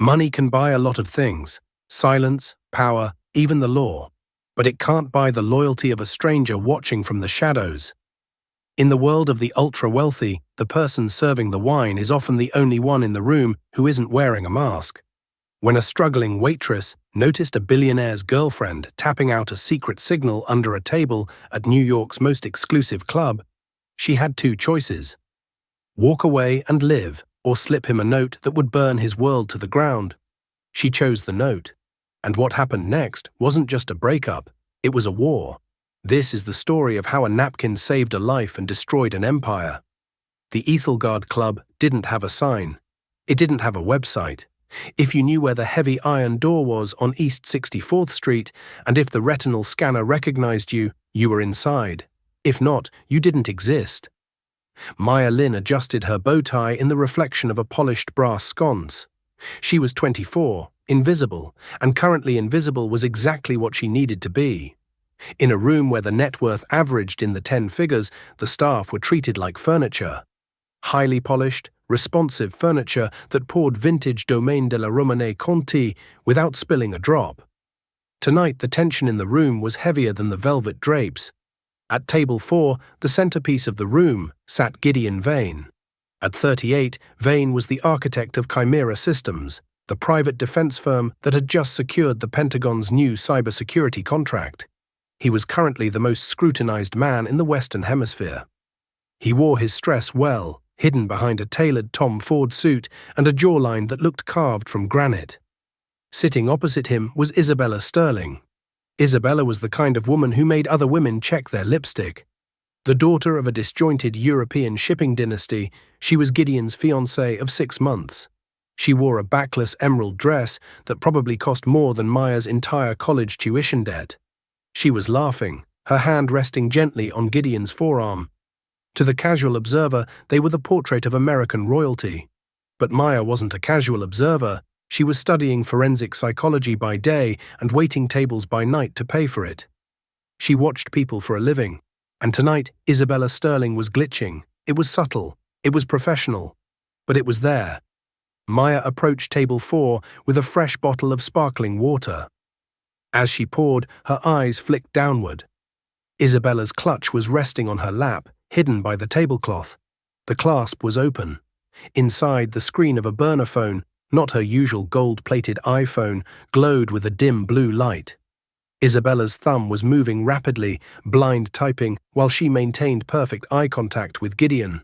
Money can buy a lot of things: silence, power, even the law. But it can't buy the loyalty of a stranger watching from the shadows. In the world of the ultra-wealthy, the person serving the wine is often the only one in the room who isn't wearing a mask. When a struggling waitress noticed a billionaire's girlfriend tapping out a secret signal under a table at New York's most exclusive club, she had two choices: walk away and live, or slip him a note that would burn his world to the ground. She chose the note. And what happened next wasn't just a breakup, it was a war. This is the story of how a napkin saved a life and destroyed an empire. The Ethelgard Club didn't have a sign. It didn't have a website. If you knew where the heavy iron door was on East 64th Street, and if the retinal scanner recognized you, you were inside. If not, you didn't exist. Maya Lin adjusted her bow tie in the reflection of a polished brass sconce. She was 24, invisible, and currently invisible was exactly what she needed to be. In a room where the net worth averaged in the 10 figures, the staff were treated like furniture. Highly polished, responsive furniture that poured vintage Domaine de la Romanée Conti without spilling a drop. Tonight, the tension in the room was heavier than the velvet drapes. At table 4, the centerpiece of the room, sat Gideon Vane. At 38, Vane was the architect of Chimera Systems, the private defense firm that had just secured the Pentagon's new cybersecurity contract. He was currently the most scrutinized man in the Western Hemisphere. He wore his stress well, hidden behind a tailored Tom Ford suit and a jawline that looked carved from granite. Sitting opposite him was Isabella Sterling. Isabella was the kind of woman who made other women check their lipstick. The daughter of a disjointed European shipping dynasty, she was Gideon's fiancée of 6 months. She wore a backless emerald dress that probably cost more than Maya's entire college tuition debt. She was laughing, her hand resting gently on Gideon's forearm. To the casual observer, they were the portrait of American royalty. But Maya wasn't a casual observer. She was studying forensic psychology by day and waiting tables by night to pay for it. She watched people for a living. And tonight, Isabella Sterling was glitching. It was subtle. It was professional. But it was there. Maya approached table 4 with a fresh bottle of sparkling water. As she poured, her eyes flicked downward. Isabella's clutch was resting on her lap, hidden by the tablecloth. The clasp was open. Inside, the screen of a burner phone, not her usual gold-plated iPhone, glowed with a dim blue light. Isabella's thumb was moving rapidly, blind typing, while she maintained perfect eye contact with Gideon.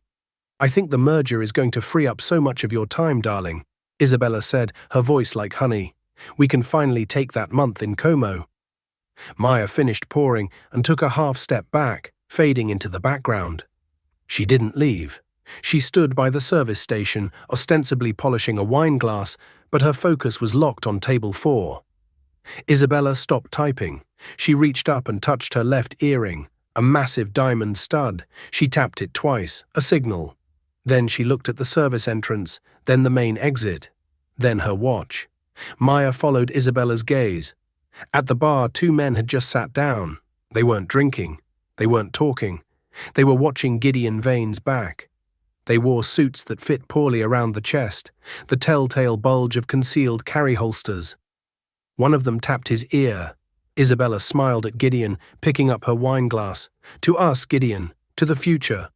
"I think the merger is going to free up so much of your time, darling," Isabella said, her voice like honey. "We can finally take that month in Como." Maya finished pouring and took a half step back, fading into the background. She didn't leave. She stood by the service station, ostensibly polishing a wine glass, but her focus was locked on table 4. Isabella stopped typing. She reached up and touched her left earring, a massive diamond stud. She tapped it twice, a signal. Then she looked at the service entrance, then the main exit, then her watch. Maya followed Isabella's gaze. At the bar, 2 men had just sat down. They weren't drinking. They weren't talking. They were watching Gideon Vane's back. They wore suits that fit poorly around the chest, the telltale bulge of concealed carry holsters. One of them tapped his ear. Isabella smiled at Gideon, picking up her wine glass. "To us, Gideon. To the future."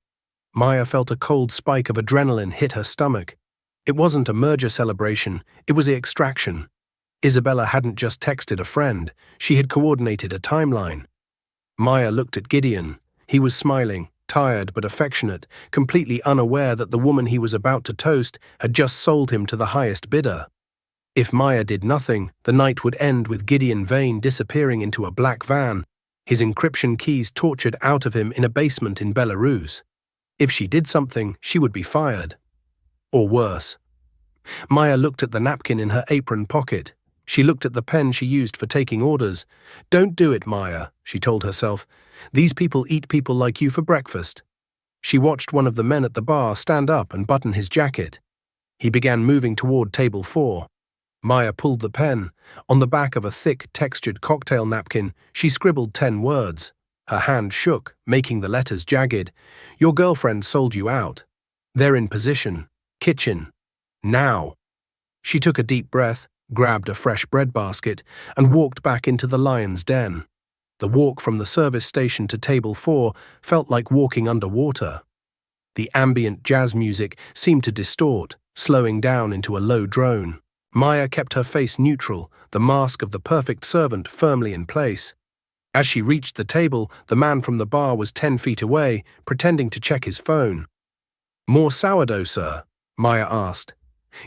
Maya felt a cold spike of adrenaline hit her stomach. It wasn't a merger celebration, it was the extraction. Isabella hadn't just texted a friend, she had coordinated a timeline. Maya looked at Gideon. He was smiling, tired but affectionate, completely unaware that the woman he was about to toast had just sold him to the highest bidder. If Maya did nothing, the night would end with Gideon Vane disappearing into a black van, his encryption keys tortured out of him in a basement in Belarus. If she did something, she would be fired. Or worse. Maya looked at the napkin in her apron pocket. She looked at the pen she used for taking orders. "Don't do it, Maya," she told herself. "These people eat people like you for breakfast." She watched one of the men at the bar stand up and button his jacket. He began moving toward table 4. Maya pulled the pen. On the back of a thick, textured cocktail napkin, she scribbled 10 words. Her hand shook, making the letters jagged. "Your girlfriend sold you out. They're in position. Kitchen. Now." She took a deep breath, grabbed a fresh bread basket, and walked back into the lion's den. The walk from the service station to table 4 felt like walking underwater. The ambient jazz music seemed to distort, slowing down into a low drone. Maya kept her face neutral, the mask of the perfect servant firmly in place. As she reached the table, the man from the bar was 10 feet away, pretending to check his phone. "More sourdough, sir?" Maya asked.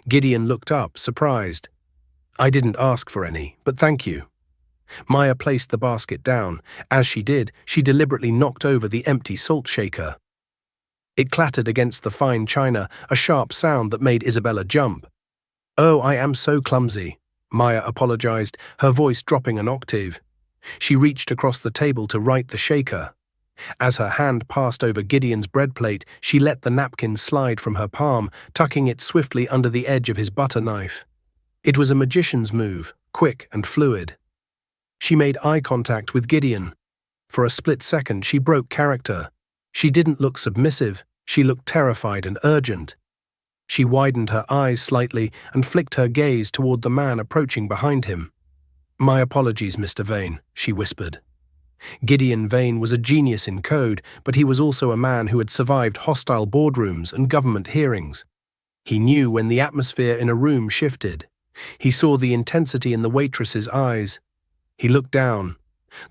Gideon looked up, surprised. "I didn't ask for any, but thank you." Maya placed the basket down. As she did, she deliberately knocked over the empty salt shaker. It clattered against the fine china, a sharp sound that made Isabella jump. "Oh, I am so clumsy," Maya apologized, her voice dropping an octave. She reached across the table to right the shaker. As her hand passed over Gideon's bread plate, she let the napkin slide from her palm, tucking it swiftly under the edge of his butter knife. It was a magician's move, quick and fluid. She made eye contact with Gideon. For a split second, she broke character. She didn't look submissive, she looked terrified and urgent. She widened her eyes slightly and flicked her gaze toward the man approaching behind him. "My apologies, Mr. Vane," she whispered. Gideon Vane was a genius in code, but he was also a man who had survived hostile boardrooms and government hearings. He knew when the atmosphere in a room shifted. He saw the intensity in the waitress's eyes. He looked down.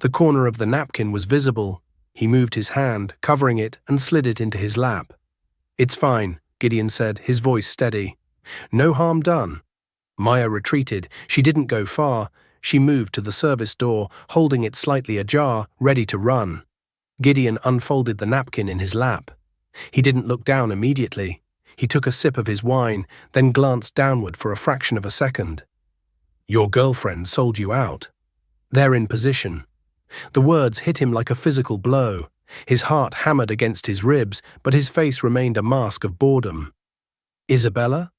The corner of the napkin was visible. He moved his hand, covering it, and slid it into his lap. "It's fine," Gideon said, his voice steady. "No harm done." Maya retreated. She didn't go far. She moved to the service door, holding it slightly ajar, ready to run. Gideon unfolded the napkin in his lap. He didn't look down immediately. He took a sip of his wine, then glanced downward for a fraction of a second. "Your girlfriend sold you out." "They're in position." The words hit him like a physical blow. His heart hammered against his ribs, but his face remained a mask of boredom. "Isabella?"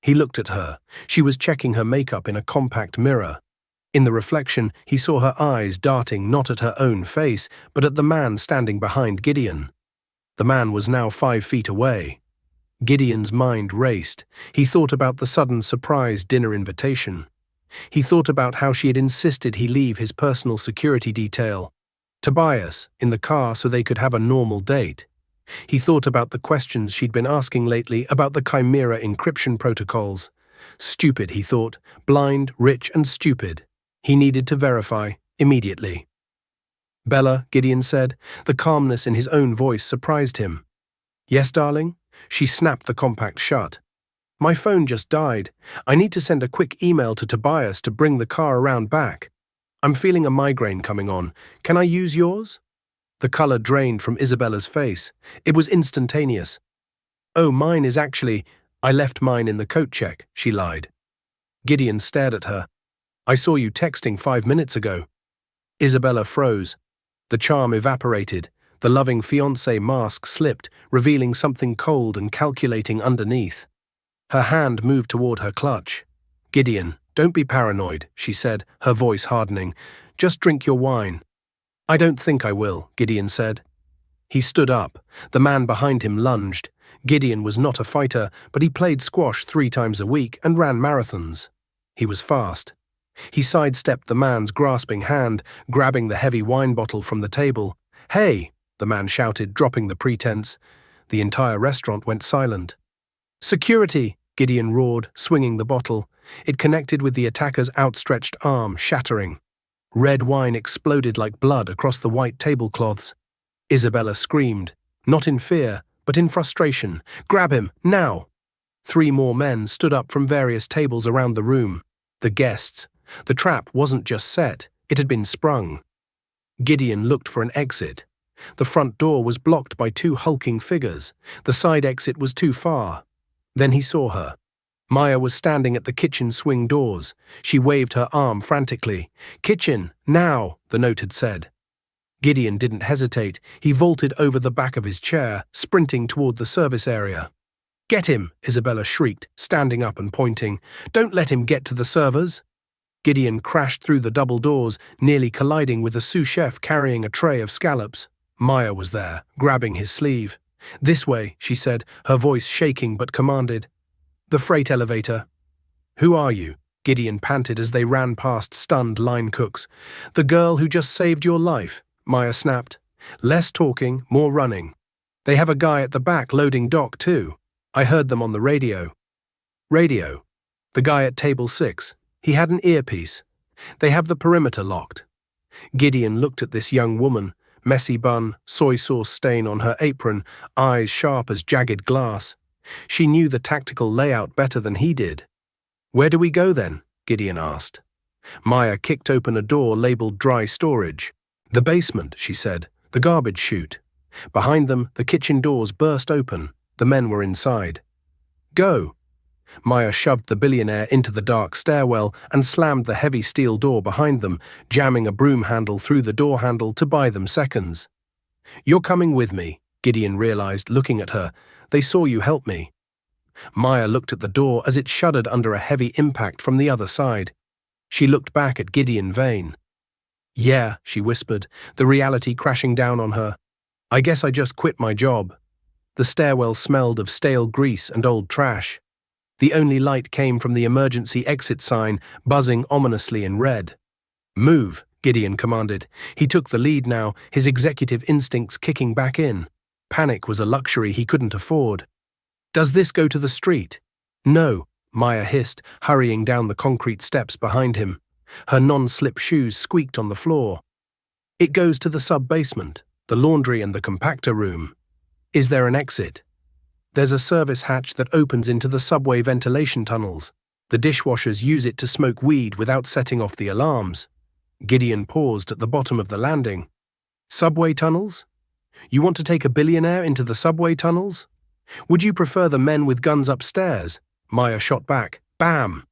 He looked at her. She was checking her makeup in a compact mirror. In the reflection, he saw her eyes darting not at her own face, but at the man standing behind Gideon. The man was now 5 feet away. Gideon's mind raced. He thought about the sudden surprise dinner invitation. He thought about how she had insisted he leave his personal security detail, Tobias, in the car so they could have a normal date. He thought about the questions she'd been asking lately about the Chimera encryption protocols. Stupid, he thought, blind, rich, and stupid. He needed to verify, immediately. "Bella," Gideon said. The calmness in his own voice surprised him. "Yes, darling?" She snapped the compact shut. "My phone just died. I need to send a quick email to Tobias to bring the car around back. I'm feeling a migraine coming on. Can I use yours?" The color drained from Isabella's face. It was instantaneous. "Oh, mine is actually... I left mine in the coat check," she lied. Gideon stared at her. "I saw you texting 5 minutes ago." Isabella froze. The charm evaporated. The loving fiancé mask slipped, revealing something cold and calculating underneath. Her hand moved toward her clutch. "Gideon, don't be paranoid," she said, her voice hardening. "Just drink your wine." "I don't think I will," Gideon said. He stood up. The man behind him lunged. Gideon was not a fighter, but he played squash 3 times a week and ran marathons. He was fast. He sidestepped the man's grasping hand, grabbing the heavy wine bottle from the table. "Hey!" the man shouted, dropping the pretense. The entire restaurant went silent. "Security!" Gideon roared, swinging the bottle. It connected with the attacker's outstretched arm, shattering. Red wine exploded like blood across the white tablecloths. Isabella screamed, not in fear, but in frustration. "Grab him, now!" 3 more men stood up from various tables around the room. The guests. The trap wasn't just set, it had been sprung. Gideon looked for an exit. The front door was blocked by 2 hulking figures. The side exit was too far. Then he saw her. Maya was standing at the kitchen swing doors. She waved her arm frantically. "Kitchen, now," the note had said. Gideon didn't hesitate. He vaulted over the back of his chair, sprinting toward the service area. "Get him," Isabella shrieked, standing up and pointing. "Don't let him get to the servers." Gideon crashed through the double doors, nearly colliding with a sous chef carrying a tray of scallops. Maya was there, grabbing his sleeve. "This way," she said, her voice shaking but commanded. "The freight elevator." Who are you? Gideon panted as they ran past stunned line cooks. The girl who just saved your life, Maya snapped. Less talking, more running. They have a guy at the back loading dock too. I heard them on the radio. Radio. The guy at table 6. He had an earpiece. They have the perimeter locked. Gideon looked at this young woman, messy bun, soy sauce stain on her apron, eyes sharp as jagged glass. She knew the tactical layout better than he did. Where do we go then? Gideon asked. Maya kicked open a door labeled dry storage. The basement, she said, the garbage chute. Behind them, the kitchen doors burst open. The men were inside. Go. Maya shoved the billionaire into the dark stairwell and slammed the heavy steel door behind them, jamming a broom handle through the door handle to buy them seconds. You're coming with me, Gideon realized, looking at her. They saw you help me. Maya looked at the door as it shuddered under a heavy impact from the other side. She looked back at Gideon Vane. Yeah, she whispered, the reality crashing down on her. I guess I just quit my job. The stairwell smelled of stale grease and old trash. The only light came from the emergency exit sign, buzzing ominously in red. Move, Gideon commanded. He took the lead now, his executive instincts kicking back in. Panic was a luxury he couldn't afford. Does this go to the street? No, Maya hissed, hurrying down the concrete steps behind him. Her non-slip shoes squeaked on the floor. It goes to the sub-basement, the laundry and the compactor room. Is there an exit? There's a service hatch that opens into the subway ventilation tunnels. The dishwashers use it to smoke weed without setting off the alarms. Gideon paused at the bottom of the landing. Subway tunnels? You want to take a billionaire into the subway tunnels? Would you prefer the men with guns upstairs? Maya shot back. Bam!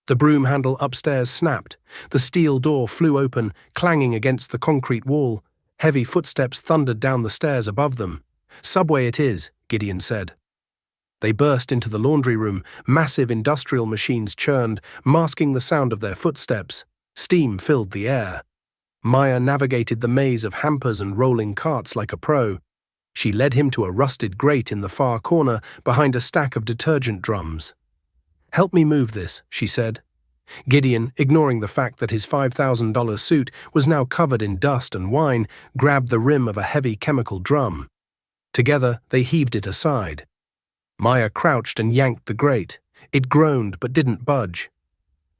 The broom handle upstairs snapped. The steel door flew open, clanging against the concrete wall. Heavy footsteps thundered down the stairs above them. Subway it is, Gideon said. They burst into the laundry room. Massive industrial machines churned, masking the sound of their footsteps. Steam filled the air. Maya navigated the maze of hampers and rolling carts like a pro. She led him to a rusted grate in the far corner behind a stack of detergent drums. Help me move this, she said. Gideon, ignoring the fact that his $5,000 suit was now covered in dust and wine, grabbed the rim of a heavy chemical drum. Together, they heaved it aside. Maya crouched and yanked the grate. It groaned but didn't budge.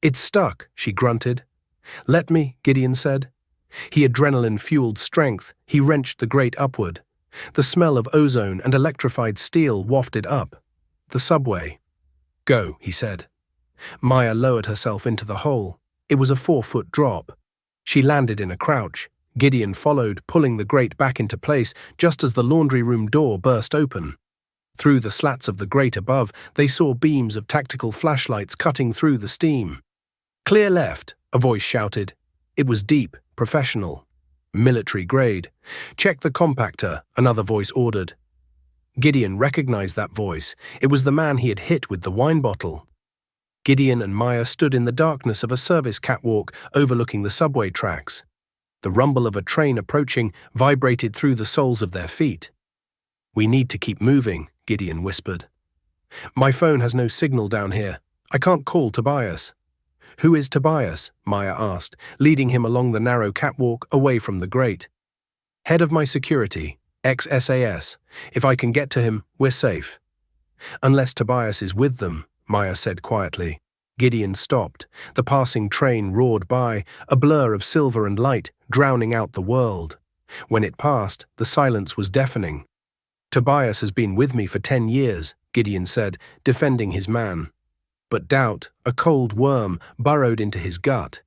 It's stuck, she grunted. Let me, Gideon said. He adrenaline-fueled strength. He wrenched the grate upward. The smell of ozone and electrified steel wafted up. The subway. Go, he said. Maya lowered herself into the hole. It was a 4-foot drop. She landed in a crouch. Gideon followed, pulling the grate back into place just as the laundry room door burst open. Through the slats of the grate above, they saw beams of tactical flashlights cutting through the steam. Clear left, a voice shouted. It was deep, professional. Military grade. Check the compactor, another voice ordered. Gideon recognized that voice. It was the man he had hit with the wine bottle. Gideon and Maya stood in the darkness of a service catwalk overlooking the subway tracks. The rumble of a train approaching vibrated through the soles of their feet. We need to keep moving, Gideon whispered. My phone has no signal down here. I can't call Tobias. Who is Tobias? Maya asked, leading him along the narrow catwalk away from the grate. Head of my security, ex-SAS. If I can get to him, we're safe. Unless Tobias is with them, Maya said quietly. Gideon stopped. The passing train roared by, a blur of silver and light, drowning out the world. When it passed, the silence was deafening. Tobias has been with me for 10 years, Gideon said, defending his man. But doubt, a cold worm, burrowed into his gut.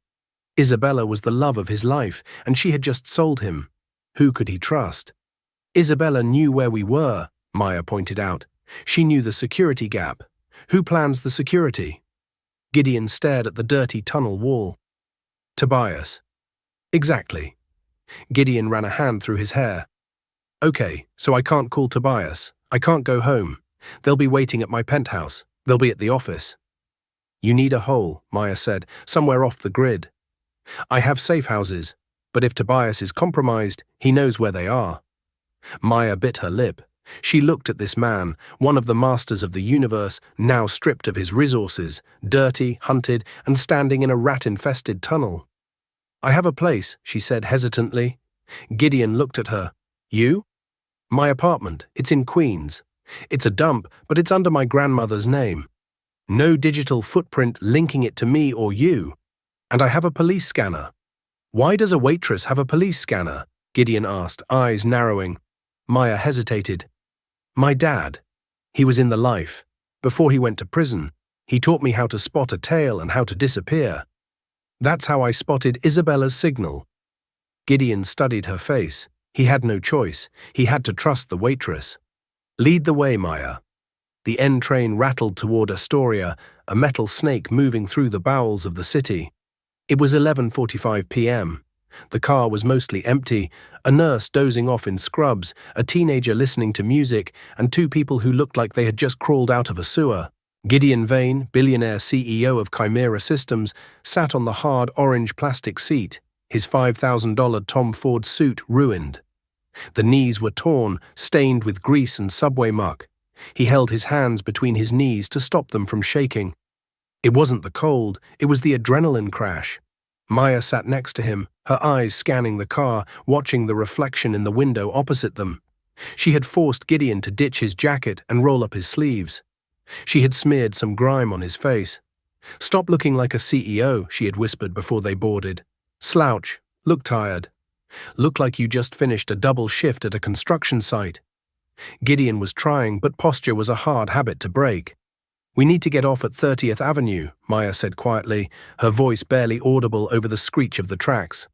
Isabella was the love of his life, and she had just sold him. Who could he trust? Isabella knew where we were, Maya pointed out. She knew the security gap. Who plans the security? Gideon stared at the dirty tunnel wall. Tobias. Exactly. Gideon ran a hand through his hair. Okay, so I can't call Tobias. I can't go home. They'll be waiting at my penthouse. They'll be at the office. You need a hole, Maya said, somewhere off the grid. I have safe houses, but if Tobias is compromised, he knows where they are. Maya bit her lip. She looked at this man, one of the masters of the universe, now stripped of his resources, dirty, hunted, and standing in a rat-infested tunnel. "I have a place," she said hesitantly. Gideon looked at her. "You?" "My apartment. It's in Queens. It's a dump, but it's under my grandmother's name. No digital footprint linking it to me or you. And I have a police scanner." "Why does a waitress have a police scanner?" Gideon asked, eyes narrowing. Maya hesitated. "My dad. He was in the life. Before he went to prison, he taught me how to spot a tail and how to disappear. That's how I spotted Isabella's signal." Gideon studied her face. He had no choice. He had to trust the waitress. "Lead the way, Maya." The N train rattled toward Astoria, a metal snake moving through the bowels of the city. It was 11:45 p.m. The car was mostly empty, a nurse dozing off in scrubs, a teenager listening to music, and two people who looked like they had just crawled out of a sewer. Gideon Vane, billionaire CEO of Chimera Systems, sat on the hard orange plastic seat, his $5,000 Tom Ford suit ruined. The knees were torn, stained with grease and subway muck. He held his hands between his knees to stop them from shaking. It wasn't the cold, it was the adrenaline crash. Maya sat next to him, her eyes scanning the car, watching the reflection in the window opposite them. She had forced Gideon to ditch his jacket and roll up his sleeves. She had smeared some grime on his face. "Stop looking like a CEO," she had whispered before they boarded. "Slouch. Look tired. Look like you just finished a double shift at a construction site." Gideon was trying, but posture was a hard habit to break. "We need to get off at 30th Avenue, Maya said quietly, her voice barely audible over the screech of the tracks.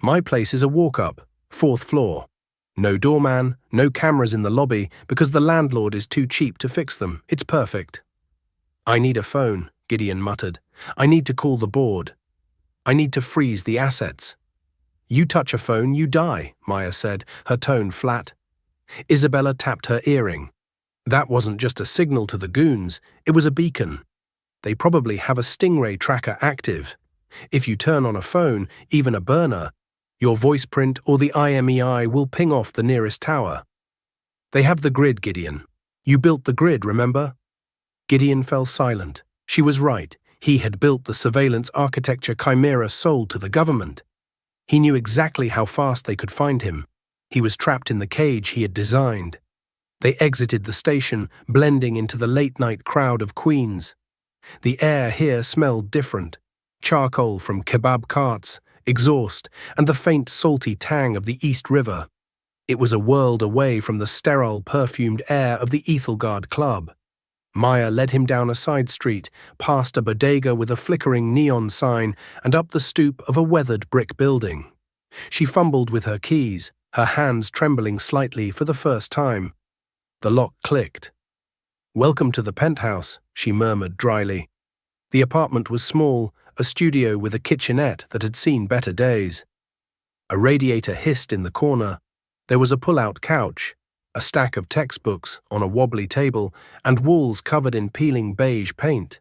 "My place is a walk-up, 4th floor. No doorman, no cameras in the lobby because the landlord is too cheap to fix them. It's perfect." "I need a phone," Gideon muttered. "I need to call the board. I need to freeze the assets." "You touch a phone, you die," Maya said, her tone flat. Isabella tapped her earring. That wasn't just a signal to the goons, it was a beacon. They probably have a Stingray tracker active. If you turn on a phone, even a burner, your voice print or the IMEI will ping off the nearest tower. "They have the grid, Gideon. You built the grid, remember?" Gideon fell silent. She was right. He had built the surveillance architecture Chimera sold to the government. He knew exactly how fast they could find him. He was trapped in the cage he had designed. They exited the station, blending into the late-night crowd of Queens. The air here smelled different. Charcoal from kebab carts, exhaust, and the faint salty tang of the East River. It was a world away from the sterile, perfumed air of the Ethelgard Club. Maya led him down a side street, past a bodega with a flickering neon sign, and up the stoop of a weathered brick building. She fumbled with her keys, her hands trembling slightly for the first time. The lock clicked. "Welcome to the penthouse," she murmured dryly. The apartment was small, a studio with a kitchenette that had seen better days. A radiator hissed in the corner. There was a pull-out couch, a stack of textbooks on a wobbly table, and walls covered in peeling beige paint.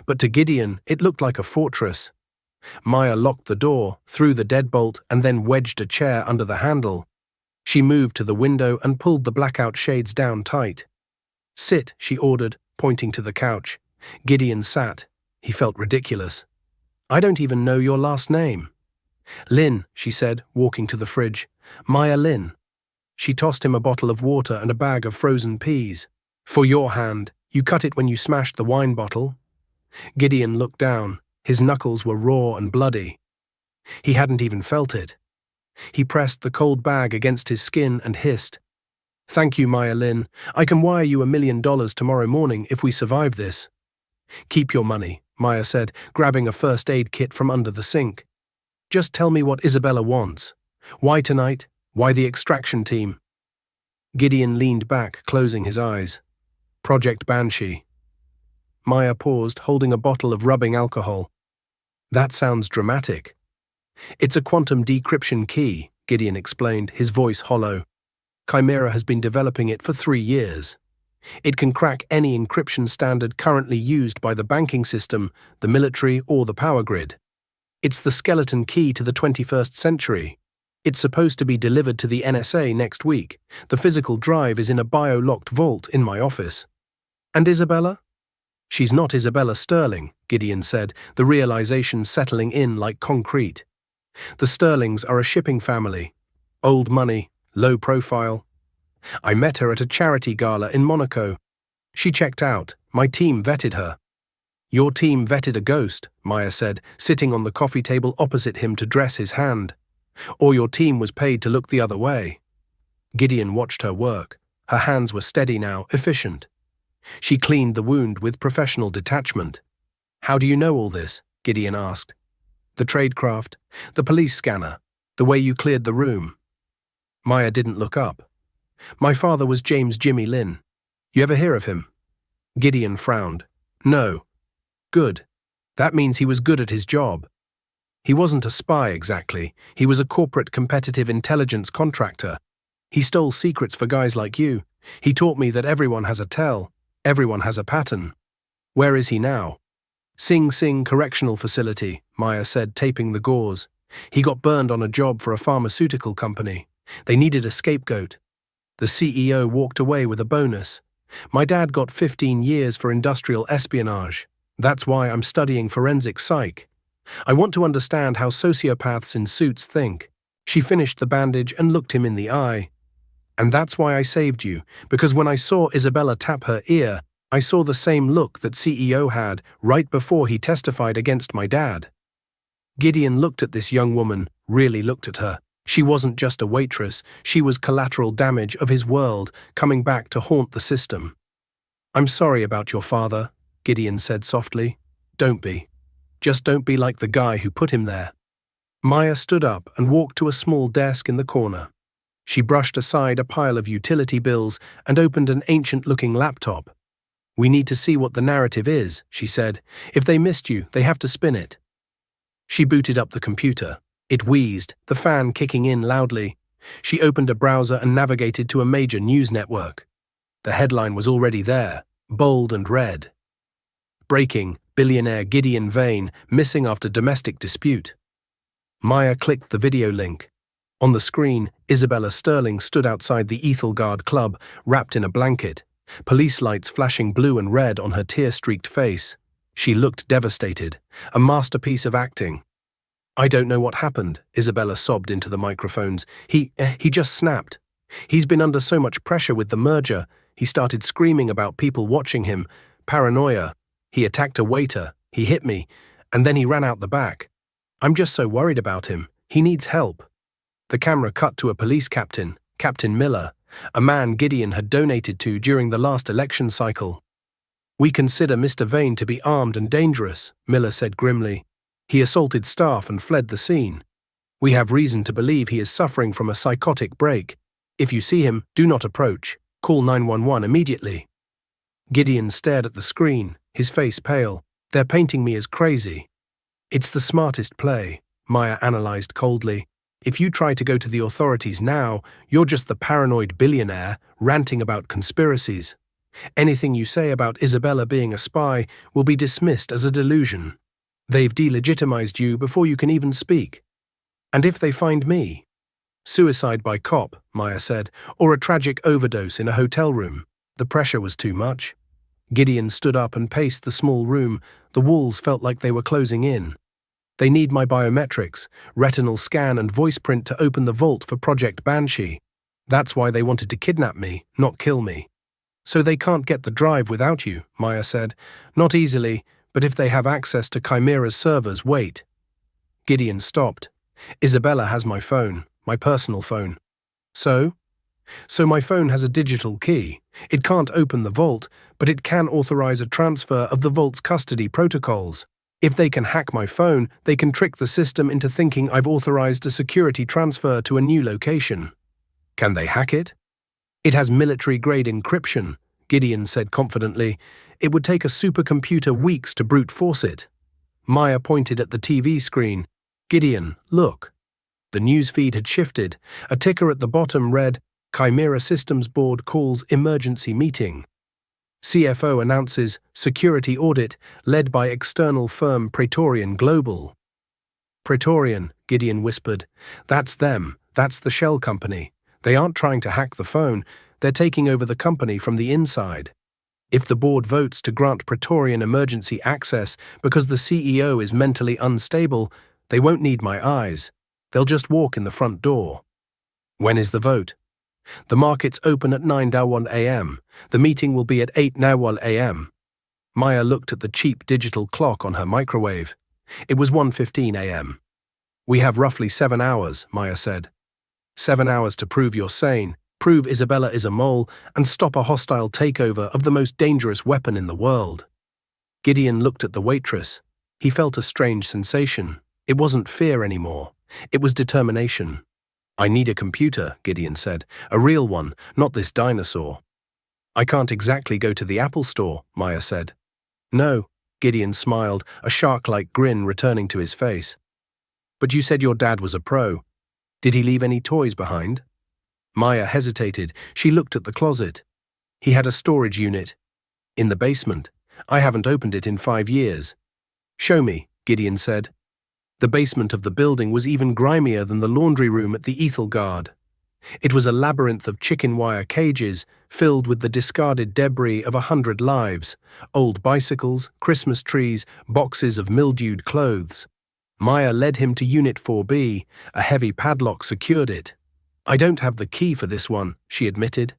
But to Gideon, it looked like a fortress. Maya locked the door, threw the deadbolt, and then wedged a chair under the handle. She moved to the window and pulled the blackout shades down tight. "Sit," she ordered, pointing to the couch. Gideon sat. He felt ridiculous. "I don't even know your last name." "Lynn," she said, walking to the fridge. "Maya Lynn." She tossed him a bottle of water and a bag of frozen peas. "For your hand, you cut it when you smashed the wine bottle." Gideon looked down. His knuckles were raw and bloody. He hadn't even felt it. He pressed the cold bag against his skin and hissed, "Thank you, Maya Lynn. I can wire you $1 million tomorrow morning if we survive this." "Keep your money," Maya said, grabbing a first aid kit from under the sink. "Just tell me what Isabella wants. Why tonight? Why the extraction team?" Gideon leaned back, closing his eyes. "Project Banshee." Maya paused, holding a bottle of rubbing alcohol. "That sounds dramatic." "It's a quantum decryption key," Gideon explained, his voice hollow. "Chimera has been developing it for 3 years. It can crack any encryption standard currently used by the banking system, the military, or the power grid. It's the skeleton key to the 21st century. It's supposed to be delivered to the NSA next week. The physical drive is in a bio-locked vault in my office. And Isabella? She's not Isabella Sterling, Gideon said, the realization settling in like concrete. The Sterlings are a shipping family. Old money, low profile. I met her at a charity gala in Monaco. She checked out. My team vetted her. Your team vetted a ghost, Maya said, sitting on the coffee table opposite him to dress his hand. Or your team was paid to look the other way. Gideon watched her work. Her hands were steady now, efficient. She cleaned the wound with professional detachment. How do you know all this? Gideon asked. The tradecraft, the police scanner, the way you cleared the room. Maya didn't look up. My father was James Jimmy Lynn. You ever hear of him? Gideon frowned. No. Good. That means he was good at his job. He wasn't a spy exactly. He was a corporate competitive intelligence contractor. He stole secrets for guys like you. He taught me that everyone has a tell. Everyone has a pattern. Where is he now? Sing Sing Correctional Facility, Maya said, taping the gauze. He got burned on a job for a pharmaceutical company. They needed a scapegoat. The CEO walked away with a bonus. My dad got 15 years for industrial espionage. That's why I'm studying forensic psych. I want to understand how sociopaths in suits think. She finished the bandage and looked him in the eye. And that's why I saved you, because when I saw Isabella tap her ear, I saw the same look that CEO had right before he testified against my dad. Gideon looked at this young woman, really looked at her. She wasn't just a waitress, she was collateral damage of his world coming back to haunt the system. I'm sorry about your father, Gideon said softly. Don't be. Just don't be like the guy who put him there. Maya stood up and walked to a small desk in the corner. She brushed aside a pile of utility bills and opened an ancient-looking laptop. We need to see what the narrative is, she said. If they missed you, they have to spin it. She booted up the computer. It wheezed, the fan kicking in loudly. She opened a browser and navigated to a major news network. The headline was already there, bold and red. Breaking, billionaire Gideon Vane missing after domestic dispute. Maya clicked the video link. On the screen, Isabella Sterling stood outside the Ethelgard Club, wrapped in a blanket, police lights flashing blue and red on her tear-streaked face. She looked devastated, a masterpiece of acting. I don't know what happened, Isabella sobbed into the microphones. He just snapped. He's been under so much pressure with the merger. He started screaming about people watching him. Paranoia. He attacked a waiter. He hit me. And then he ran out the back. I'm just so worried about him. He needs help. The camera cut to a police captain, Captain Miller, a man Gideon had donated to during the last election cycle. We consider Mr. Vane to be armed and dangerous, Miller said grimly. He assaulted staff and fled the scene. We have reason to believe he is suffering from a psychotic break. If you see him, do not approach. Call 911 immediately. Gideon stared at the screen, his face pale. They're painting me as crazy. It's the smartest play, Maya analyzed coldly. If you try to go to the authorities now, you're just the paranoid billionaire ranting about conspiracies. Anything you say about Isabella being a spy will be dismissed as a delusion. They've delegitimized you before you can even speak. And if they find me? Suicide by cop, Maya said, or a tragic overdose in a hotel room. The pressure was too much. Gideon stood up and paced the small room. The walls felt like they were closing in. They need my biometrics, retinal scan and voice print to open the vault for Project Banshee. That's why they wanted to kidnap me, not kill me. So they can't get the drive without you, Maya said. Not easily, but if they have access to Chimera's servers, wait. Gideon stopped. Isabella has my phone, my personal phone. So? So my phone has a digital key. It can't open the vault, but it can authorize a transfer of the vault's custody protocols. If they can hack my phone, they can trick the system into thinking I've authorized a security transfer to a new location. Can they hack it? It has military-grade encryption, Gideon said confidently. It would take a supercomputer weeks to brute force it. Maya pointed at the TV screen. Gideon, look. The newsfeed had shifted. A ticker at the bottom read, Chimera Systems Board calls emergency meeting. CFO announces security audit led by external firm Praetorian Global. Praetorian, Gideon whispered. That's them. That's the shell company. They aren't trying to hack the phone, they're taking over the company from the inside. If the board votes to grant Praetorian emergency access because the CEO is mentally unstable, they won't need my eyes. They'll just walk in the front door. When is the vote? The markets open at 9:01 a.m. The meeting will be at 8:01 a.m. Maya looked at the cheap digital clock on her microwave. It was 1:15 a.m. We have roughly 7 hours, Maya said. 7 hours to prove you're sane, prove Isabella is a mole, and stop a hostile takeover of the most dangerous weapon in the world. Gideon looked at the waitress. He felt a strange sensation. It wasn't fear anymore. It was determination. I need a computer, Gideon said. A real one, not this dinosaur. I can't exactly go to the Apple Store, Maya said. No, Gideon smiled, a shark-like grin returning to his face. But you said your dad was a pro. Did he leave any toys behind? Maya hesitated. She looked at the closet. He had a storage unit. In the basement. I haven't opened it in 5 years. Show me, Gideon said. The basement of the building was even grimier than the laundry room at the Ethelgard. It was a labyrinth of chicken wire cages filled with the discarded debris of 100 lives, old bicycles, Christmas trees, boxes of mildewed clothes. Maya led him to Unit 4B. A heavy padlock secured it. I don't have the key for this one, she admitted.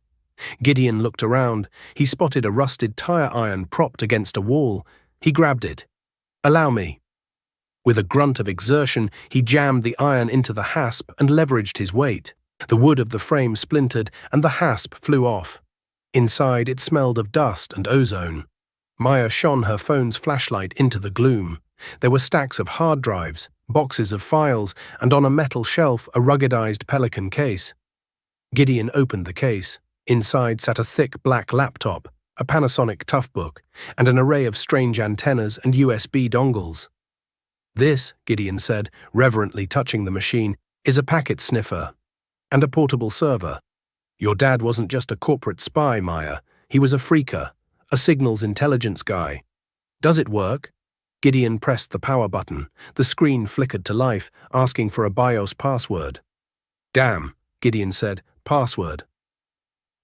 Gideon looked around. He spotted a rusted tire iron propped against a wall. He grabbed it. Allow me. With a grunt of exertion, he jammed the iron into the hasp and leveraged his weight. The wood of the frame splintered and the hasp flew off. Inside, it smelled of dust and ozone. Maya shone her phone's flashlight into the gloom. There were stacks of hard drives, boxes of files, and on a metal shelf a ruggedized Pelican case. Gideon opened the case. Inside sat a thick black laptop, a Panasonic Toughbook, and an array of strange antennas and USB dongles. This, Gideon said, reverently touching the machine, is a packet sniffer and a portable server. Your dad wasn't just a corporate spy, Maya. He was a phreaker, a signals intelligence guy. Does it work? Gideon pressed the power button. The screen flickered to life, asking for a BIOS password. Damn, Gideon said. Password.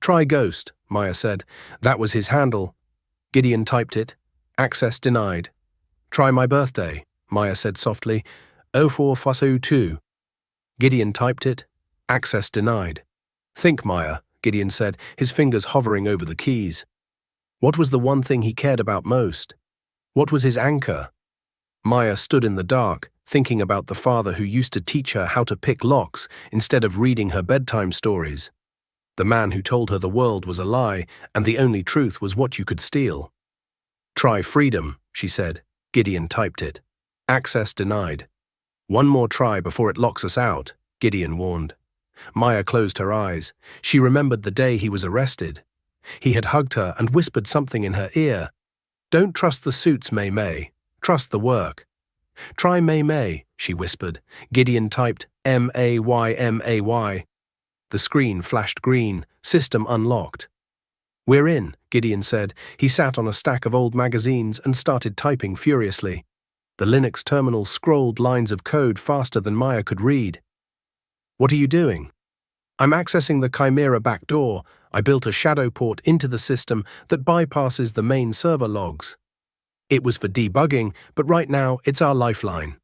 Try Ghost, Maya said. That was his handle. Gideon typed it. Access denied. Try my birthday, Maya said softly. 04/02. Gideon typed it. Access denied. Think, Maya, Gideon said, his fingers hovering over the keys. What was the one thing he cared about most? What was his anchor? Maya stood in the dark, thinking about the father who used to teach her how to pick locks instead of reading her bedtime stories. The man who told her the world was a lie and the only truth was what you could steal. Try freedom, she said. Gideon typed it. Access denied. One more try before it locks us out, Gideon warned. Maya closed her eyes. She remembered the day he was arrested. He had hugged her and whispered something in her ear. Don't trust the suits, May May. Trust the work. Try May May, she whispered. Gideon typed MAYMAY. The screen flashed green. System unlocked. We're in, Gideon said. He sat on a stack of old magazines and started typing furiously. The Linux terminal scrolled lines of code faster than Maya could read. What are you doing? I'm accessing the Chimera backdoor. I built a shadow port into the system that bypasses the main server logs. It was for debugging, but right now it's our lifeline.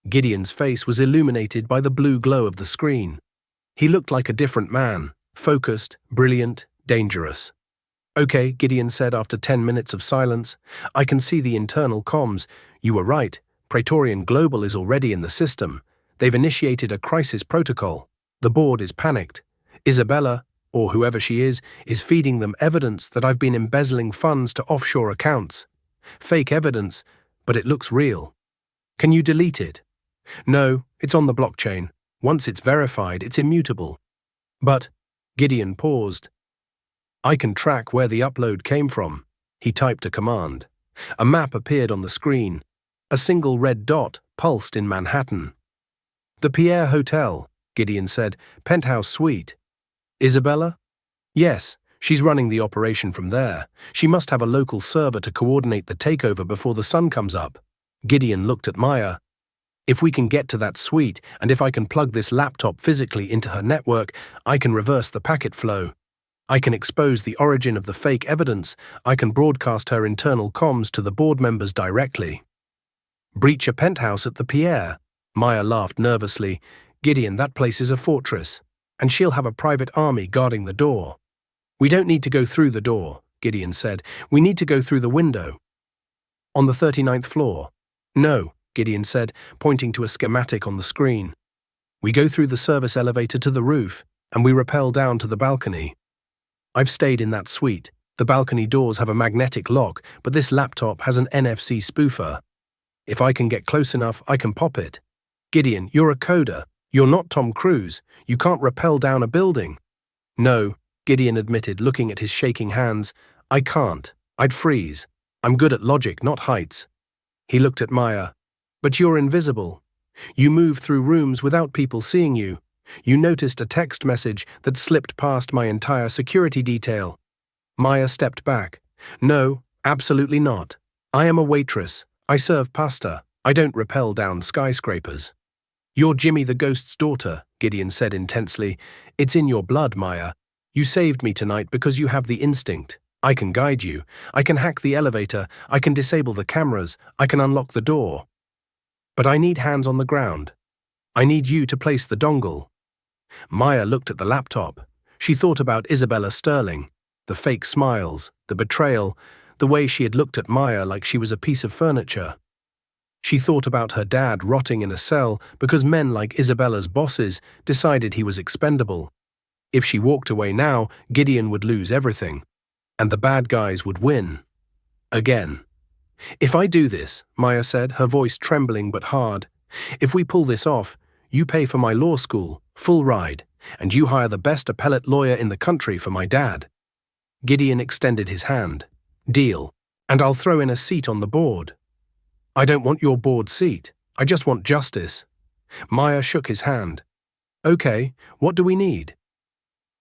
Gideon's face was illuminated by the blue glow of the screen. He looked like a different man, focused, brilliant, dangerous. Okay, Gideon said after 10 minutes of silence. I can see the internal comms. You were right. Praetorian Global is already in the system. They've initiated a crisis protocol. The board is panicked. Isabella, or whoever she is feeding them evidence that I've been embezzling funds to offshore accounts. Fake evidence, but it looks real. Can you delete it? No, it's on the blockchain. Once it's verified, it's immutable. But, Gideon paused. I can track where the upload came from. He typed a command. A map appeared on the screen. A single red dot pulsed in Manhattan. The Pierre Hotel, Gideon said. Penthouse suite. Isabella? Yes, she's running the operation from there. She must have a local server to coordinate the takeover before the sun comes up. Gideon looked at Maya. If we can get to that suite, and if I can plug this laptop physically into her network, I can reverse the packet flow. I can expose the origin of the fake evidence. I can broadcast her internal comms to the board members directly. Breach a penthouse at the Pierre. Maya laughed nervously. Gideon, that place is a fortress, and she'll have a private army guarding the door. We don't need to go through the door, Gideon said. We need to go through the window. On the 39th floor. No, Gideon said, pointing to a schematic on the screen. We go through the service elevator to the roof, and we rappel down to the balcony. I've stayed in that suite. The balcony doors have a magnetic lock, but this laptop has an NFC spoofer. If I can get close enough, I can pop it. Gideon, you're a coder. You're not Tom Cruise. You can't rappel down a building. No, Gideon admitted, looking at his shaking hands. I can't. I'd freeze. I'm good at logic, not heights. He looked at Maya. But you're invisible. You move through rooms without people seeing you. You noticed a text message that slipped past my entire security detail. Maya stepped back. No, absolutely not. I am a waitress. I serve pasta. I don't rappel down skyscrapers. You're Jimmy the Ghost's daughter, Gideon said intensely. It's in your blood, Maya. You saved me tonight because you have the instinct. I can guide you. I can hack the elevator. I can disable the cameras. I can unlock the door. But I need hands on the ground. I need you to place the dongle. Maya looked at the laptop. She thought about Isabella Sterling, the fake smiles, the betrayal, the way she had looked at Maya like she was a piece of furniture. She thought about her dad rotting in a cell because men like Isabella's bosses decided he was expendable. If she walked away now, Gideon would lose everything, and the bad guys would win. Again. If I do this, Maya said, her voice trembling but hard, if we pull this off, you pay for my law school, full ride, and you hire the best appellate lawyer in the country for my dad. Gideon extended his hand. Deal. And I'll throw in a seat on the board. I don't want your board seat. I just want justice. Maya shook his hand. Okay, what do we need?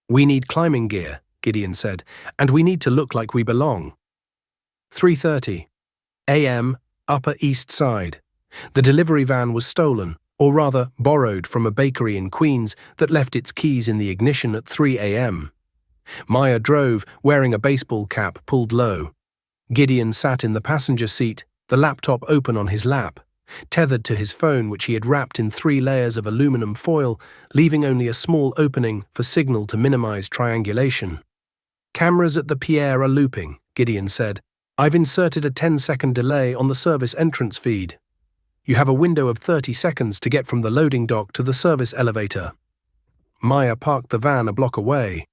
We need climbing gear, Gideon said, and we need to look like we belong. 3:30 a.m., Upper East Side. The delivery van was stolen, or rather borrowed from a bakery in Queens that left its keys in the ignition at 3 a.m. Maya drove, wearing a baseball cap pulled low. Gideon sat in the passenger seat, the laptop open on his lap, tethered to his phone which he had wrapped in 3 layers of aluminum foil, leaving only a small opening for signal to minimize triangulation. Cameras at the Pierre are looping, Gideon said. I've inserted a 10-second delay on the service entrance feed. You have a window of 30 seconds to get from the loading dock to the service elevator. Maya parked the van a block away.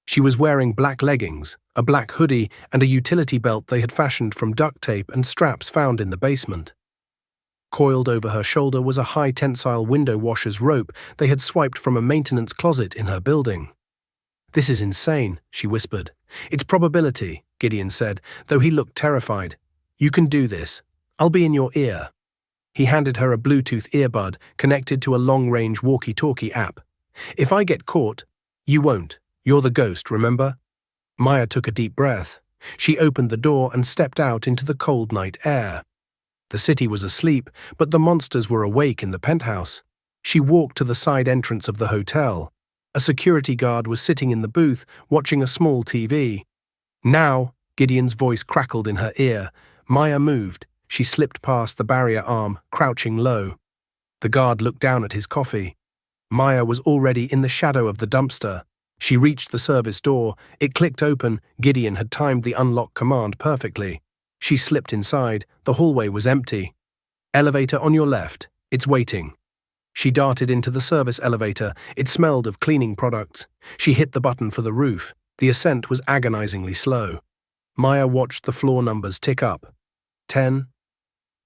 She was wearing black leggings, a black hoodie, and a utility belt they had fashioned from duct tape and straps found in the basement. Coiled over her shoulder was a high-tensile window washer's rope they had swiped from a maintenance closet in her building. This is insane, she whispered. It's probability, Gideon said, though he looked terrified. You can do this. I'll be in your ear. He handed her a Bluetooth earbud connected to a long-range walkie-talkie app. If I get caught, you won't. You're the ghost, remember? Maya took a deep breath. She opened the door and stepped out into the cold night air. The city was asleep, but the monsters were awake in the penthouse. She walked to the side entrance of the hotel. A security guard was sitting in the booth, watching a small TV. Now, Gideon's voice crackled in her ear. Maya moved. She slipped past the barrier arm, crouching low. The guard looked down at his coffee. Maya was already in the shadow of the dumpster. She reached the service door. It clicked open. Gideon had timed the unlock command perfectly. She slipped inside. The hallway was empty. Elevator on your left. It's waiting. She darted into the service elevator. It smelled of cleaning products. She hit the button for the roof. The ascent was agonizingly slow. Maya watched the floor numbers tick up. 10,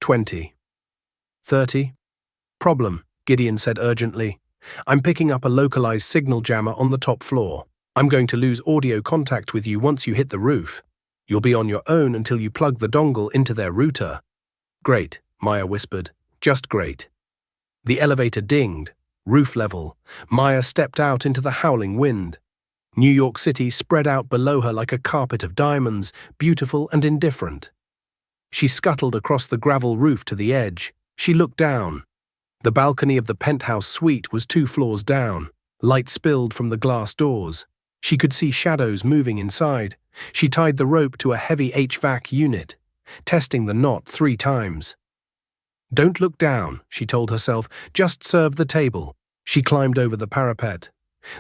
20, 30. Problem, Gideon said urgently. I'm picking up a localized signal jammer on the top floor. I'm going to lose audio contact with you once you hit the roof. You'll be on your own until you plug the dongle into their router. Great, Maya whispered. Just great. The elevator dinged. Roof level. Maya stepped out into the howling wind. New York City spread out below her like a carpet of diamonds, beautiful and indifferent. She scuttled across the gravel roof to the edge. She looked down. The balcony of the penthouse suite was 2 floors down. Light spilled from the glass doors. She could see shadows moving inside. She tied the rope to a heavy HVAC unit, testing the knot 3 times. "Don't look down," she told herself. "Just serve the table." She climbed over the parapet.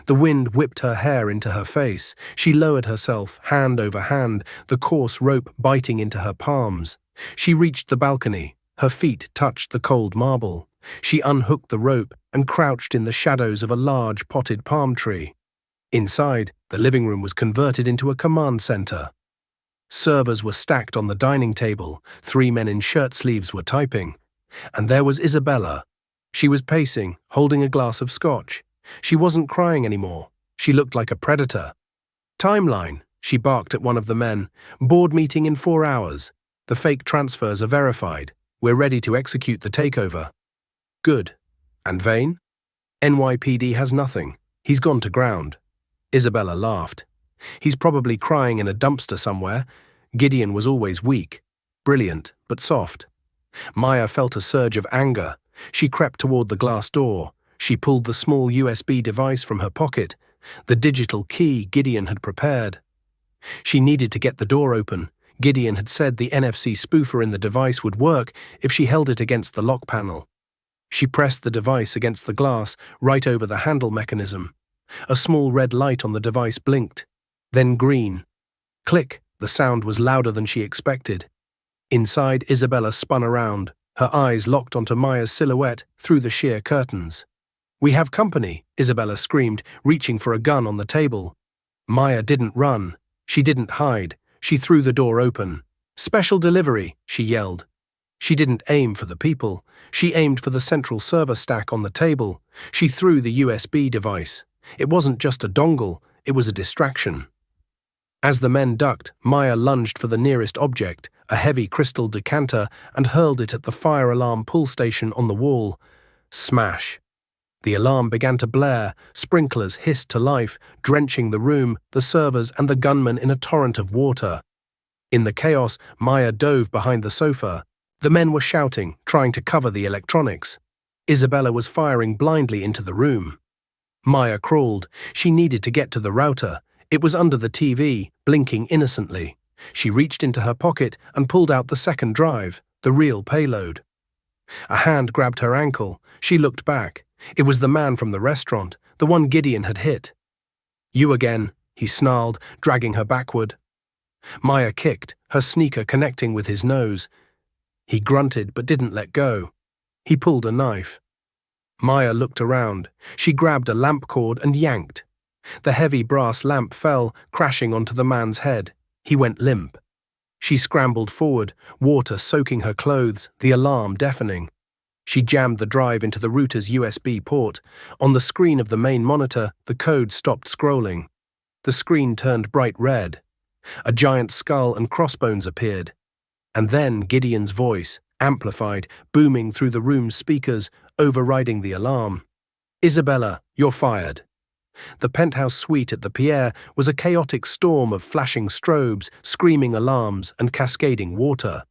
The wind whipped her hair into her face. She lowered herself, hand over hand, the coarse rope biting into her palms. She reached the balcony. Her feet touched the cold marble. She unhooked the rope and crouched in the shadows of a large potted palm tree. Inside, the living room was converted into a command center. Servers were stacked on the dining table. 3 men in shirt sleeves were typing. And there was Isabella. She was pacing, holding a glass of scotch. She wasn't crying anymore. She looked like a predator. "Timeline," she barked at one of the men. "Board meeting in 4 hours. The fake transfers are verified. We're ready to execute the takeover." "Good. And Vane?" "NYPD has nothing. He's gone to ground." Isabella laughed. "He's probably crying in a dumpster somewhere. Gideon was always weak. Brilliant, but soft." Maya felt a surge of anger. She crept toward the glass door. She pulled the small USB device from her pocket, the digital key Gideon had prepared. She needed to get the door open. Gideon had said the NFC spoofer in the device would work if she held it against the lock panel. She pressed the device against the glass, right over the handle mechanism. A small red light on the device blinked, then green. Click! The sound was louder than she expected. Inside, Isabella spun around, her eyes locked onto Maya's silhouette through the sheer curtains. "We have company," Isabella screamed, reaching for a gun on the table. Maya didn't run. She didn't hide. She threw the door open. "Special delivery," she yelled. She didn't aim for the people. She aimed for the central server stack on the table. She threw the USB device. It wasn't just a dongle, it was a distraction. As the men ducked, Maya lunged for the nearest object, a heavy crystal decanter, and hurled it at the fire alarm pull station on the wall. Smash! The alarm began to blare. Sprinklers hissed to life, drenching the room, the servers, and the gunmen in a torrent of water. In the chaos, Maya dove behind the sofa. The men were shouting, trying to cover the electronics. Isabella was firing blindly into the room. Maya crawled. She needed to get to the router. It was under the TV, blinking innocently. She reached into her pocket and pulled out the second drive, the real payload. A hand grabbed her ankle. She looked back. It was the man from the restaurant, the one Gideon had hit. "You again," he snarled, dragging her backward. Maya kicked, her sneaker connecting with his nose. He grunted but didn't let go. He pulled a knife. Maya looked around. She grabbed a lamp cord and yanked. The heavy brass lamp fell, crashing onto the man's head. He went limp. She scrambled forward, water soaking her clothes, the alarm deafening. She jammed the drive into the router's USB port. On the screen of the main monitor, the code stopped scrolling. The screen turned bright red. A giant skull and crossbones appeared. And then Gideon's voice, amplified, booming through the room's speakers, overriding the alarm. "Isabella, you're fired." The penthouse suite at the Pierre was a chaotic storm of flashing strobes, screaming alarms, and cascading water.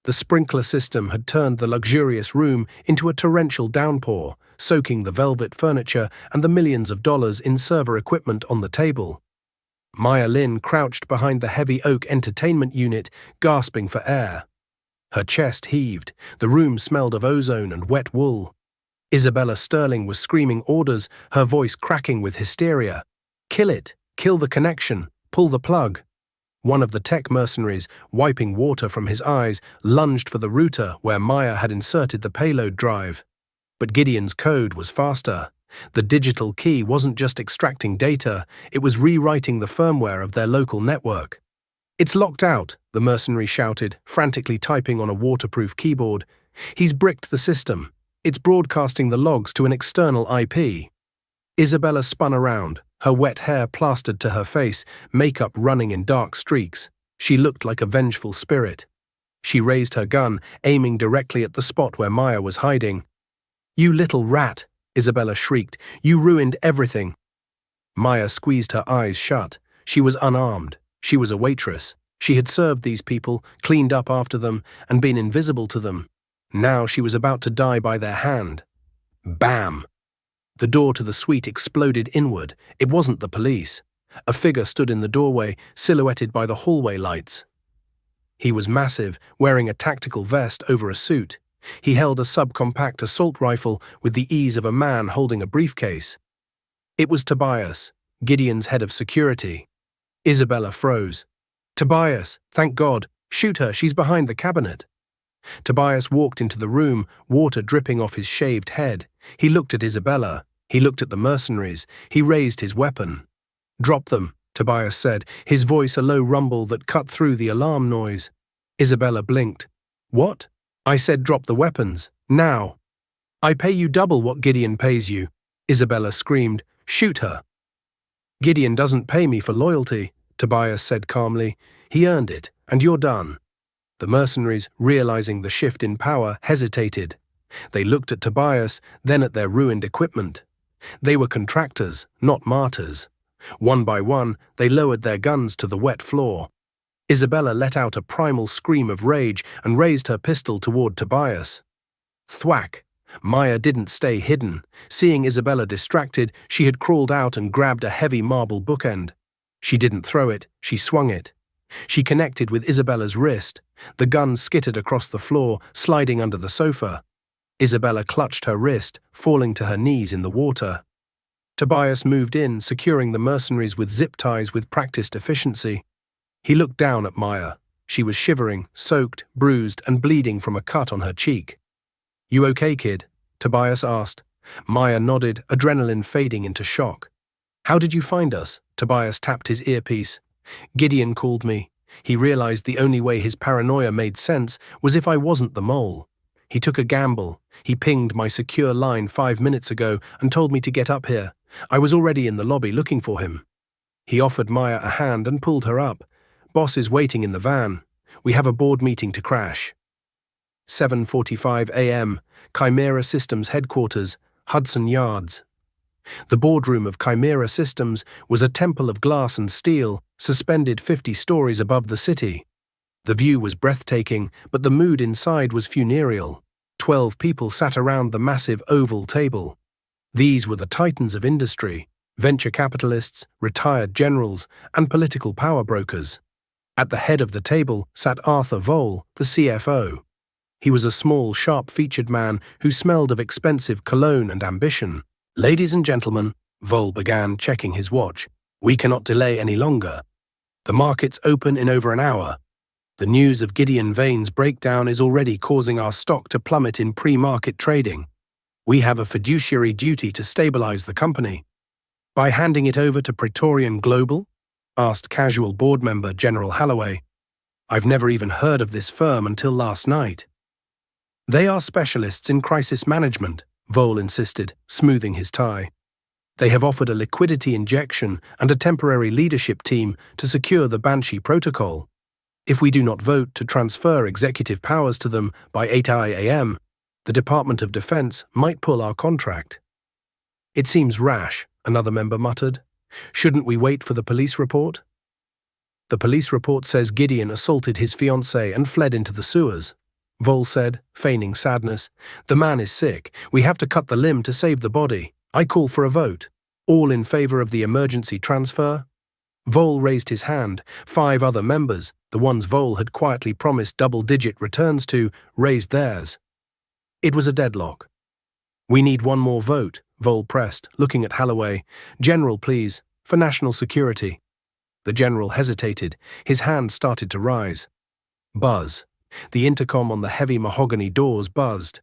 The sprinkler system had turned the luxurious room into a torrential downpour, soaking the velvet furniture and the millions of dollars in server equipment on the table. Maya Lin crouched behind the heavy oak entertainment unit, gasping for air. Her chest heaved. The room smelled of ozone and wet wool. Isabella Sterling was screaming orders, her voice cracking with hysteria. "Kill it! Kill the connection! Pull the plug!" One of the tech mercenaries, wiping water from his eyes, lunged for the router where Maya had inserted the payload drive. But Gideon's code was faster. The digital key wasn't just extracting data, it was rewriting the firmware of their local network. "It's locked out," the mercenary shouted, frantically typing on a waterproof keyboard. "He's bricked the system. It's broadcasting the logs to an external IP." Isabella spun around, her wet hair plastered to her face, makeup running in dark streaks. She looked like a vengeful spirit. She raised her gun, aiming directly at the spot where Maya was hiding. "You little rat!" Isabella shrieked. "You ruined everything." Maya squeezed her eyes shut. She was unarmed. She was a waitress. She had served these people, cleaned up after them, and been invisible to them. Now she was about to die by their hand. Bam! The door to the suite exploded inward. It wasn't the police. A figure stood in the doorway, silhouetted by the hallway lights. He was massive, wearing a tactical vest over a suit. He held a subcompact assault rifle with the ease of a man holding a briefcase. It was Tobias, Gideon's head of security. Isabella froze. "Tobias, thank God. Shoot her, she's behind the cabinet." Tobias walked into the room, water dripping off his shaved head. He looked at Isabella. He looked at the mercenaries. He raised his weapon. "Drop them," Tobias said, his voice a low rumble that cut through the alarm noise. Isabella blinked. "What?" "I said drop the weapons. Now." "I pay you double what Gideon pays you," Isabella screamed. "Shoot her." "Gideon doesn't pay me for loyalty," Tobias said calmly. "He earned it, and you're done." The mercenaries, realizing the shift in power, hesitated. They looked at Tobias, then at their ruined equipment. They were contractors, not martyrs. One by one, they lowered their guns to the wet floor. Isabella let out a primal scream of rage and raised her pistol toward Tobias. Thwack! Maya didn't stay hidden. Seeing Isabella distracted, she had crawled out and grabbed a heavy marble bookend. She didn't throw it, she swung it. She connected with Isabella's wrist. The gun skittered across the floor, sliding under the sofa. Isabella clutched her wrist, falling to her knees in the water. Tobias moved in, securing the mercenaries with zip ties with practiced efficiency. He looked down at Maya. She was shivering, soaked, bruised, and bleeding from a cut on her cheek. "You okay, kid?" Tobias asked. Maya nodded, adrenaline fading into shock. "How did you find us?" Tobias tapped his earpiece. "Gideon called me. He realized the only way his paranoia made sense was if I wasn't the mole. He took a gamble. He pinged my secure line 5 minutes ago and told me to get up here. I was already in the lobby looking for him." He offered Maya a hand and pulled her up. "Boss is waiting in the van. We have a board meeting to crash." 7:45 a.m., Chimera Systems headquarters, Hudson Yards. The boardroom of Chimera Systems was a temple of glass and steel, suspended 50 stories above the city. The view was breathtaking, but the mood inside was funereal. 12 people sat around the massive oval table. These were the titans of industry, venture capitalists, retired generals, and political power brokers. At the head of the table sat Arthur Vole, the CFO. He was a small, sharp-featured man who smelled of expensive cologne and ambition. "Ladies and gentlemen," Vole began, checking his watch, "we cannot delay any longer. The markets open in over an hour. The news of Gideon Vane's breakdown is already causing our stock to plummet in pre-market trading. We have a fiduciary duty to stabilize the company." "By handing it over to Praetorian Global?" asked casual board member General Holloway. "I've never even heard of this firm until last night." "They are specialists in crisis management," Vole insisted, smoothing his tie. "They have offered a liquidity injection and a temporary leadership team to secure the Banshee Protocol. If we do not vote to transfer executive powers to them by 8 a.m., the Department of Defense might pull our contract." "It seems rash," another member muttered. "Shouldn't we wait for the police report?" "The police report says Gideon assaulted his fiancée and fled into the sewers," Vole said, feigning sadness. "The man is sick. We have to cut the limb to save the body. I call for a vote. All in favor of the emergency transfer?" Vole raised his hand. 5 other members, the ones Vole had quietly promised double-digit returns to, raised theirs. It was a deadlock. "We need one more vote," Vole pressed, looking at Holloway. "General, please, for national security." The general hesitated. His hand started to rise. Buzz. The intercom on the heavy mahogany doors buzzed.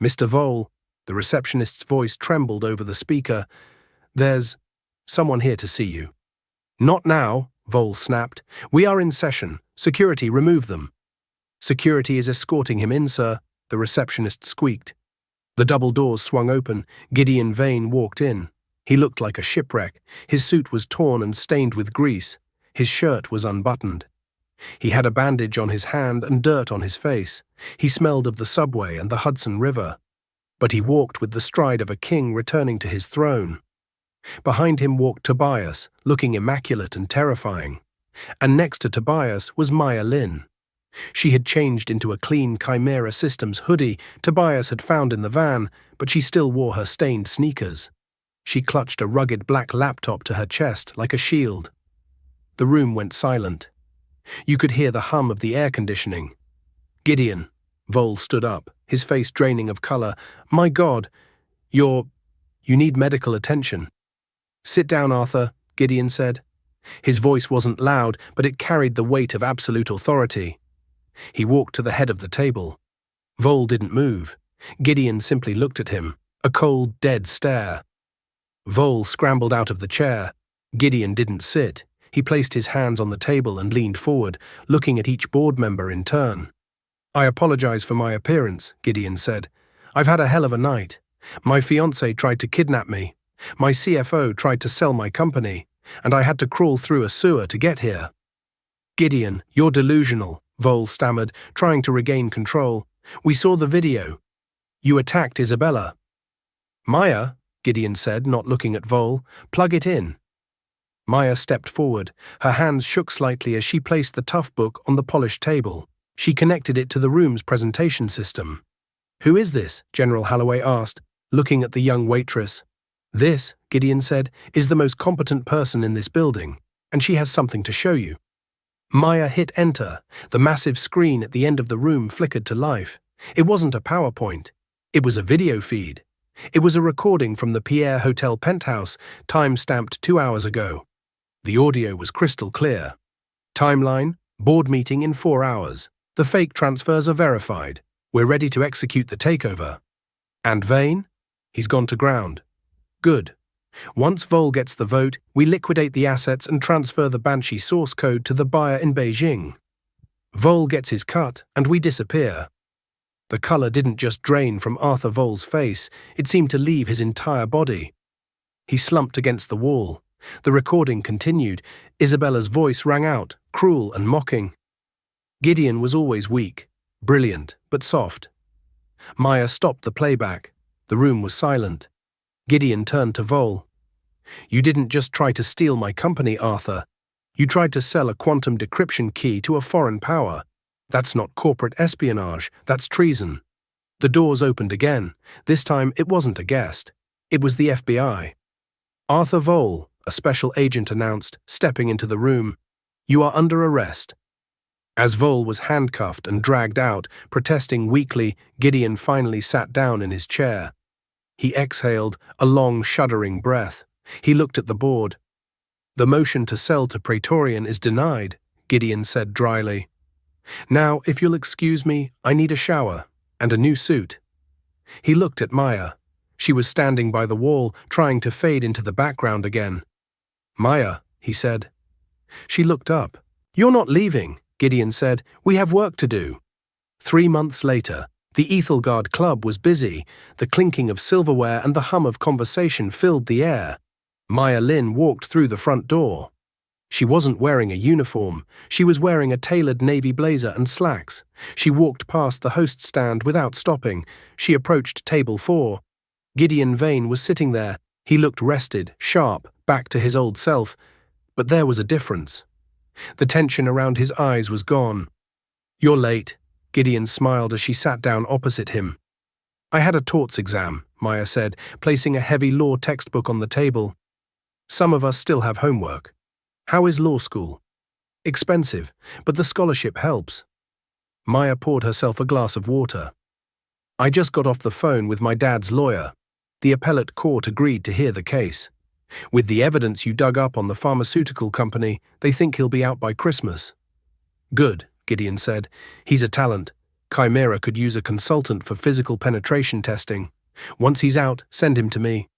"Mr. Vole," the receptionist's voice trembled over the speaker. "There's someone here to see you." "Not now," Vole snapped. "We are in session. Security, remove them." "Security is escorting him in, sir," the receptionist squeaked. The double doors swung open. Gideon Vane walked in. He looked like a shipwreck. His suit was torn and stained with grease. His shirt was unbuttoned. He had a bandage on his hand and dirt on his face. He smelled of the subway and the Hudson River. But he walked with the stride of a king returning to his throne. Behind him walked Tobias, looking immaculate and terrifying. And next to Tobias was Maya Lin. She had changed into a clean Chimera Systems hoodie Tobias had found in the van, but she still wore her stained sneakers. She clutched a rugged black laptop to her chest like a shield. The room went silent. You could hear the hum of the air conditioning. Gideon. Vole stood up, his face draining of color. My God, you need medical attention. Sit down, Arthur, Gideon said. His voice wasn't loud, but it carried the weight of absolute authority. He walked to the head of the table. Vole didn't move. Gideon simply looked at him, a cold, dead stare. Vole scrambled out of the chair. Gideon didn't sit. He placed his hands on the table and leaned forward, looking at each board member in turn. I apologize for my appearance, Gideon said. I've had a hell of a night. My fiancé tried to kidnap me. My CFO tried to sell my company, and I had to crawl through a sewer to get here. Gideon, you're delusional, Vole stammered, trying to regain control. We saw the video. You attacked Isabella. Maya, Gideon said, not looking at Vole, plug it in. Maya stepped forward. Her hands shook slightly as she placed the tough book on the polished table. She connected it to the room's presentation system. Who is this? General Holloway asked, looking at the young waitress. This, Gideon said, is the most competent person in this building, and she has something to show you. Maya hit enter. The massive screen at the end of the room flickered to life. It wasn't a PowerPoint. It was a video feed. It was a recording from the Pierre Hotel penthouse, time-stamped 2 hours ago. The audio was crystal clear. Timeline, board meeting in 4 hours. The fake transfers are verified. We're ready to execute the takeover. And Vane? He's gone to ground. Good. Once Vole gets the vote, we liquidate the assets and transfer the Banshee source code to the buyer in Beijing. Vole gets his cut, and we disappear. The color didn't just drain from Arthur Vole's face, it seemed to leave his entire body. He slumped against the wall. The recording continued. Isabella's voice rang out, cruel and mocking. Gideon was always weak, brilliant, but soft. Maya stopped the playback. The room was silent. Gideon turned to Vole. You didn't just try to steal my company, Arthur. You tried to sell a quantum decryption key to a foreign power. That's not corporate espionage, that's treason. The doors opened again. This time it wasn't a guest. It was the FBI. Arthur Vole, a special agent announced, stepping into the room. You are under arrest. As Vole was handcuffed and dragged out, protesting weakly, Gideon finally sat down in his chair. He exhaled, a long, shuddering breath. He looked at the board. The motion to sell to Praetorian is denied, Gideon said dryly. Now, if you'll excuse me, I need a shower and a new suit. He looked at Maya. She was standing by the wall, trying to fade into the background again. Maya, he said. She looked up. You're not leaving, Gideon said. We have work to do. 3 months later, the Ethelgard Club was busy. The clinking of silverware and the hum of conversation filled the air. Maya Lin walked through the front door. She wasn't wearing a uniform. She was wearing a tailored navy blazer and slacks. She walked past the host stand without stopping. She approached table 4. Gideon Vane was sitting there. He looked rested, sharp, back to his old self. But there was a difference. The tension around his eyes was gone. You're late, Gideon smiled as she sat down opposite him. I had a torts exam, Maya said, placing a heavy law textbook on the table. Some of us still have homework. How is law school? Expensive, but the scholarship helps. Maya poured herself a glass of water. I just got off the phone with my dad's lawyer. The appellate court agreed to hear the case. With the evidence you dug up on the pharmaceutical company, they think he'll be out by Christmas. Good, Gideon said. He's a talent. Chimera could use a consultant for physical penetration testing. Once he's out, send him to me.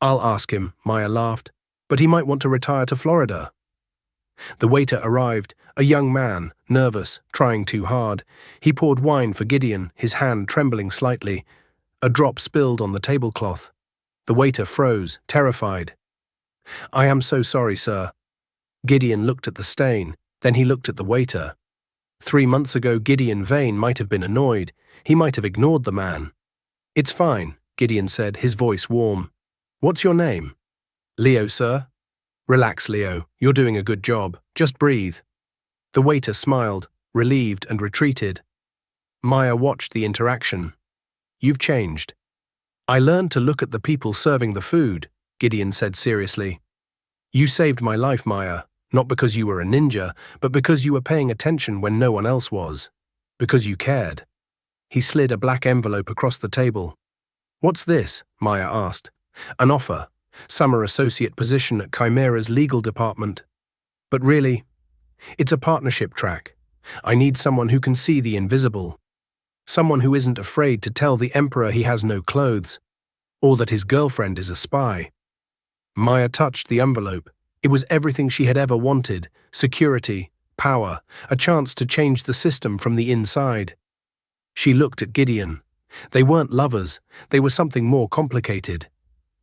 I'll ask him, Maya laughed. But he might want to retire to Florida. The waiter arrived, a young man, nervous, trying too hard. He poured wine for Gideon, his hand trembling slightly. A drop spilled on the tablecloth. The waiter froze, terrified. I am so sorry, sir. Gideon looked at the stain, then he looked at the waiter. 3 months ago, Gideon Vane might have been annoyed. He might have ignored the man. It's fine, Gideon said, his voice warm. What's your name? Leo, sir. Relax, Leo. You're doing a good job. Just breathe. The waiter smiled. relieved, and retreated. Maya watched the interaction. "You've changed." "I learned to look at the people serving the food," Gideon said seriously. "You saved my life, Maya, not because you were a ninja, but because you were paying attention when no one else was. Because you cared." He slid a black envelope across the table. "What's this?" Maya asked. "An offer. Summer associate position at Chimera's legal department. But really, it's a partnership track. I need someone who can see the invisible. Someone who isn't afraid to tell the Emperor he has no clothes, or that his girlfriend is a spy." Maya touched the envelope. It was everything she had ever wanted: security, power, a chance to change the system from the inside. She looked at Gideon. They weren't lovers, they were something more complicated.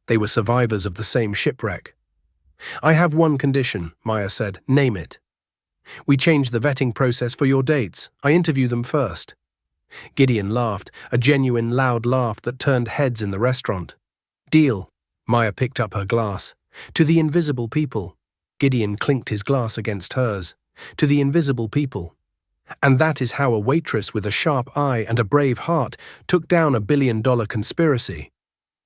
They were survivors of the same shipwreck. "I have one condition," Maya said. "Name it." "We change the vetting process for your dates. I interview them first." Gideon laughed, a genuine loud laugh that turned heads in the restaurant. "Deal." Maya picked up her glass. "To the invisible people." Gideon clinked his glass against hers. "To the invisible people." And that is how a waitress with a sharp eye and a brave heart took down $1 billion conspiracy.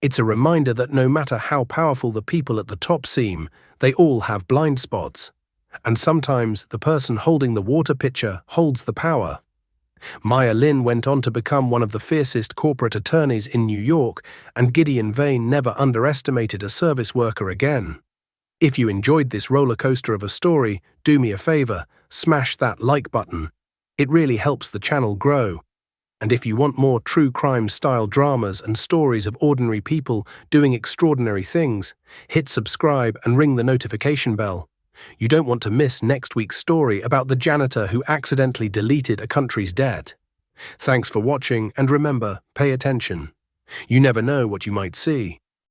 It's a reminder that no matter how powerful the people at the top seem, they all have blind spots. And sometimes the person holding the water pitcher holds the power. Maya Lin went on to become one of the fiercest corporate attorneys in New York, and Gideon Vane never underestimated a service worker again. If you enjoyed this roller coaster of a story, do me a favor, smash that like button. It really helps the channel grow. And if you want more true crime-style dramas and stories of ordinary people doing extraordinary things, hit subscribe and ring the notification bell. You don't want to miss next week's story about the janitor who accidentally deleted a country's debt. Thanks for watching, and remember, pay attention. You never know what you might see.